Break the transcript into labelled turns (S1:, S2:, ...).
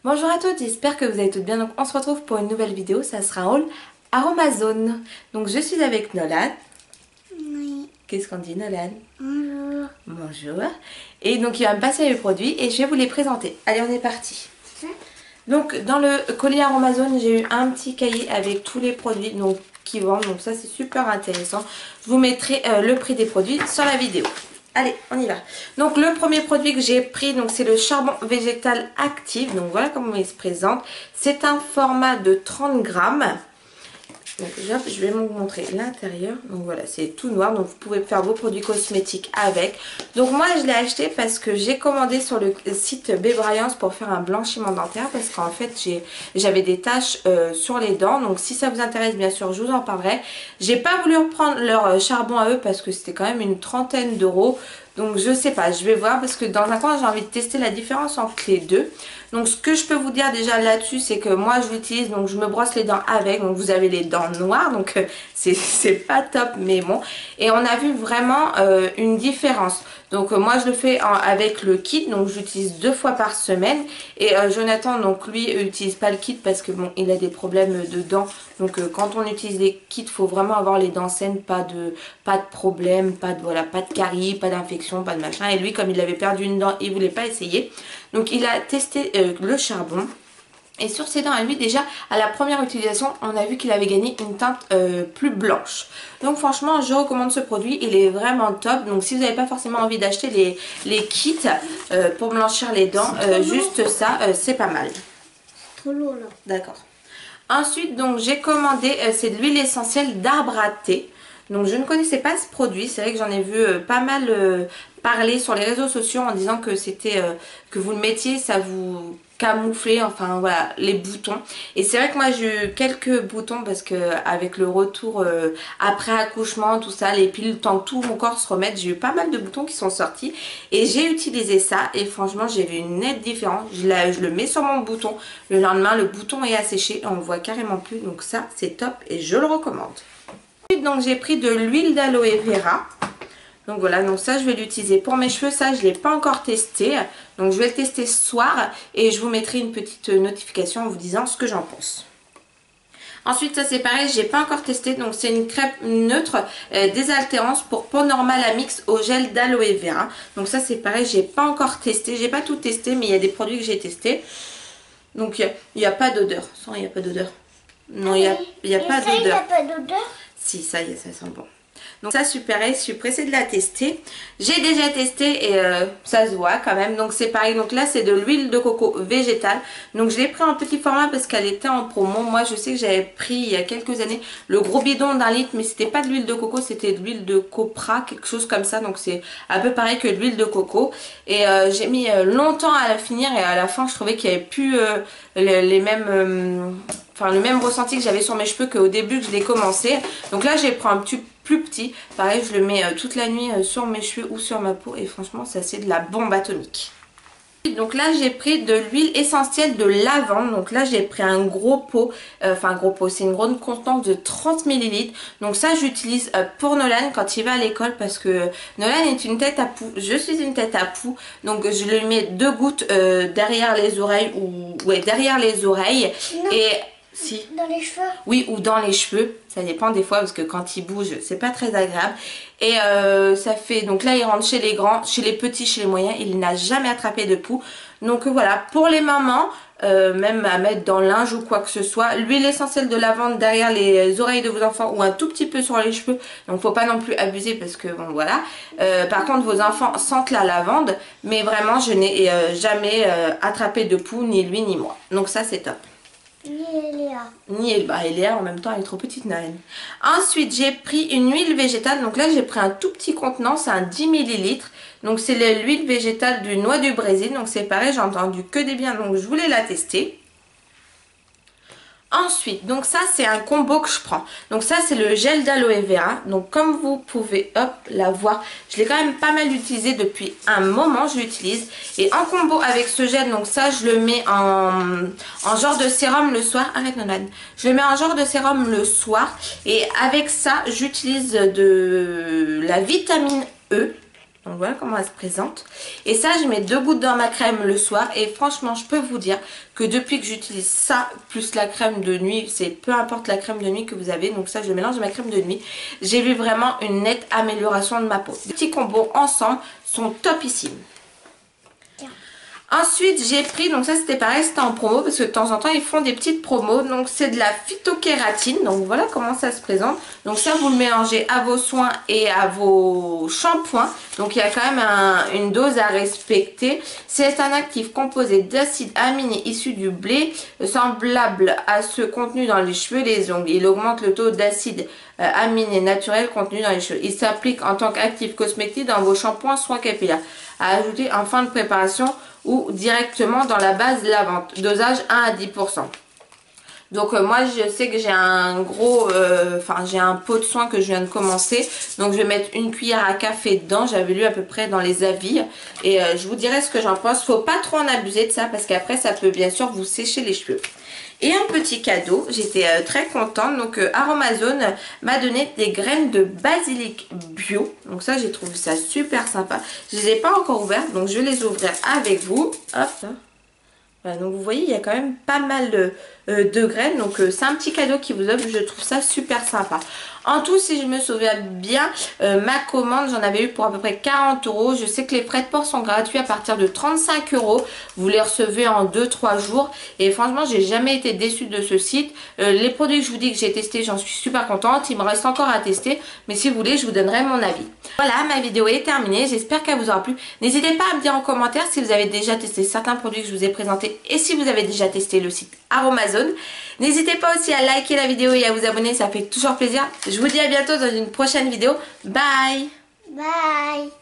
S1: Bonjour à toutes, j'espère que vous allez toutes bien. Donc on se retrouve pour une nouvelle vidéo, ça sera un haul Aromazone. Donc je suis avec Nolan.
S2: Oui.
S1: Qu'est-ce qu'on dit Nolan?
S2: Bonjour.
S1: Bonjour. Et donc il va me passer les produits et je vais vous les présenter. Allez, on est parti. Donc dans le colis Aromazone, j'ai eu un petit cahier avec tous les produits donc, qui vendent. Donc ça c'est super intéressant. Je vous mettrai le prix des produits sur la vidéo. Allez, on y va. Donc le premier produit que j'ai pris, donc c'est le charbon végétal actif. Donc voilà comment il se présente. C'est un format de 30 grammes. Donc je vais vous montrer l'intérieur. Donc voilà, c'est tout noir. Donc vous pouvez faire vos produits cosmétiques avec. Donc moi je l'ai acheté parce que j'ai commandé sur le site Bébryance pour faire un blanchiment dentaire. Parce qu'en fait j'avais des taches sur les dents. Donc si ça vous intéresse, bien sûr, je vous en parlerai. J'ai pas voulu reprendre leur charbon à eux parce que c'était quand même une trentaine d'euros. Donc je sais pas, je vais voir parce que dans un coin j'ai envie de tester la différence entre les deux. Donc ce que je peux vous dire déjà là-dessus, c'est que moi je l'utilise, donc je me brosse les dents avec. Donc vous avez les dents noires, donc c'est pas top, mais bon. Et on a vu vraiment une différence. Donc moi je le fais avec le kit, donc j'utilise 2 fois par semaine. Et Jonathan, donc lui, utilise pas le kit parce que bon, il a des problèmes de dents. Donc quand on utilise les kits, il faut vraiment avoir les dents saines, pas de problème, pas de caries, pas d'infection, pas de machin. Et lui, comme il avait perdu une dent, il voulait pas essayer. Donc il a testé le charbon. Et sur ses dents à lui, déjà à la première utilisation, on a vu qu'il avait gagné une teinte plus blanche. Donc franchement, je recommande ce produit, il est vraiment top. Donc si vous n'avez pas forcément envie d'acheter les kits pour blanchir les dents, juste ça, c'est pas mal.
S2: Trop lourd là.
S1: D'accord. Ensuite, donc j'ai commandé, c'est de l'huile essentielle d'arbre à thé. Donc je ne connaissais pas ce produit, c'est vrai que j'en ai vu pas mal parler sur les réseaux sociaux en disant que c'était que vous le mettiez, ça vous camouflait, enfin voilà, les boutons. Et c'est vrai que moi j'ai eu quelques boutons parce que avec le retour après accouchement, tout ça, les piles, le temps que tout mon corps se remette, j'ai eu pas mal de boutons qui sont sortis. Et j'ai utilisé ça et franchement j'ai vu une nette différence. Je le mets sur mon bouton, le lendemain le bouton est asséché, on le voit carrément plus. Donc ça c'est top et je le recommande. Donc j'ai pris de l'huile d'aloe vera. Donc voilà, donc ça je vais l'utiliser pour mes cheveux. Ça je ne l'ai pas encore testé. Donc je vais le tester ce soir et je vous mettrai une petite notification en vous disant ce que j'en pense. Ensuite ça c'est pareil, j'ai pas encore testé. Donc c'est une crème neutre désaltérance pour peau normale à mix au gel d'aloe vera. Donc ça c'est pareil, j'ai pas encore testé. J'ai pas tout testé mais il y a des produits que j'ai testés. Donc il n'y a pas d'odeur. Il n'y a pas d'odeur. Non, il n'y a pas d'odeur.
S2: Il n'y a pas d'odeur.
S1: Si, ça y est, ça sent bon. Donc ça, super, je suis pressée de la tester. J'ai déjà testé et ça se voit quand même. Donc c'est pareil. Donc là, c'est de l'huile de coco végétale. Donc je l'ai pris en petit format parce qu'elle était en promo. Moi, je sais que j'avais pris il y a quelques années le gros bidon d'1 litre. Mais c'était pas de l'huile de coco, c'était de l'huile de copra, quelque chose comme ça. Donc c'est un peu pareil que de l'huile de coco. Et j'ai mis longtemps à la finir et à la fin, je trouvais qu'il n'y avait plus les mêmes... Enfin le même ressenti que j'avais sur mes cheveux qu'au début que je l'ai commencé. Donc là j'ai pris un petit plus petit. Pareil je le mets toute la nuit sur mes cheveux ou sur ma peau. Et franchement ça c'est de la bombe atomique. Donc là j'ai pris de l'huile essentielle de lavande. Donc là j'ai pris un gros pot. Enfin un gros pot, c'est une grande contenance de 30 ml. Donc ça j'utilise pour Nolan quand il va à l'école. Parce que Nolan est une tête à poux. Je suis une tête à poux. Donc je lui mets 2 gouttes derrière les oreilles. Ouais, derrière les oreilles.
S2: Non.
S1: Et... Si.
S2: Dans les cheveux? Oui,
S1: ou dans les cheveux. Ça dépend des fois parce que quand il bouge, c'est pas très agréable. Et ça fait... Donc là, il rentre chez les grands, chez les petits, chez les moyens. Il n'a jamais attrapé de poux. Donc voilà, pour les mamans, même à mettre dans le linge ou quoi que ce soit, l'huile essentielle de lavande derrière les oreilles de vos enfants ou un tout petit peu sur les cheveux. Donc faut pas non plus abuser parce que bon voilà. Par contre, vos enfants sentent la lavande. Mais vraiment, je n'ai jamais attrapé de poux, ni lui ni moi. Donc ça, c'est top.
S2: Ni Eléa.
S1: Ni Eléa en même temps, elle est trop petite, Naël. Ensuite, j'ai pris une huile végétale. Donc là, j'ai pris un tout petit contenant, c'est un 10 ml. Donc c'est l'huile végétale du noix du Brésil. Donc c'est pareil, j'ai entendu que des biens, donc je voulais la tester. Ensuite, donc ça c'est un combo que je prends. Donc ça c'est le gel d'aloe vera. Donc comme vous pouvez hop la voir, je l'ai quand même pas mal utilisé depuis un moment, je l'utilise. Et en combo avec ce gel, donc ça je le mets en genre de sérum le soir. Arrête Nolan. Je le mets en genre de sérum le soir. Et avec ça j'utilise de la vitamine E. Donc voilà comment elle se présente. Et ça, je mets 2 gouttes dans ma crème le soir. Et franchement, je peux vous dire que depuis que j'utilise ça, plus la crème de nuit, c'est peu importe la crème de nuit que vous avez. Donc ça, je mélange ma crème de nuit. J'ai vu vraiment une nette amélioration de ma peau. Les petits combos ensemble sont topissimes. Ensuite, j'ai pris, donc ça c'était pareil, c'était en promo parce que de temps en temps ils font des petites promos. Donc c'est de la phytokératine, donc voilà comment ça se présente. Donc ça vous le mélangez à vos soins et à vos shampoings. Donc il y a quand même une dose à respecter. C'est un actif composé d'acides aminés issus du blé, semblable à ceux contenus dans les cheveux et les ongles. Il augmente le taux d'acides aminés naturels contenus dans les cheveux. Il s'applique en tant qu'actif cosmétique dans vos shampoings, soins capillaires. À ajouter en fin de préparation ou directement dans la base lavante. Dosage 1 à 10%. Donc moi je sais que j'ai un gros, j'ai un pot de soin que je viens de commencer. Donc je vais mettre une cuillère à café dedans. J'avais lu à peu près dans les avis. Et je vous dirai ce que j'en pense. Faut pas trop en abuser de ça parce qu'après ça peut bien sûr vous sécher les cheveux. Et un petit cadeau, j'étais très contente. Donc Aromazone m'a donné des graines de basilic bio. Donc ça j'ai trouvé ça super sympa. Je les ai pas encore ouvertes donc je vais les ouvrir avec vous. Hop. Voilà, donc vous voyez il y a quand même pas mal de graines. Donc c'est un petit cadeau qui vous offre. Je trouve ça super sympa. En tout, si je me souviens bien, ma commande, j'en avais eu pour à peu près 40 €. Je sais que les frais de port sont gratuits à partir de 35 €. Vous les recevez en 2-3 jours. Et franchement, j'ai jamais été déçue de ce site. Les produits que je vous dis que j'ai testés, j'en suis super contente. Il me reste encore à tester. Mais si vous voulez, je vous donnerai mon avis. Voilà, ma vidéo est terminée. J'espère qu'elle vous aura plu. N'hésitez pas à me dire en commentaire si vous avez déjà testé certains produits que je vous ai présentés. Et si vous avez déjà testé le site Aromazone. N'hésitez pas aussi à liker la vidéo et à vous abonner. Ça fait toujours plaisir. Je vous dis à bientôt dans une prochaine vidéo. Bye!
S2: Bye!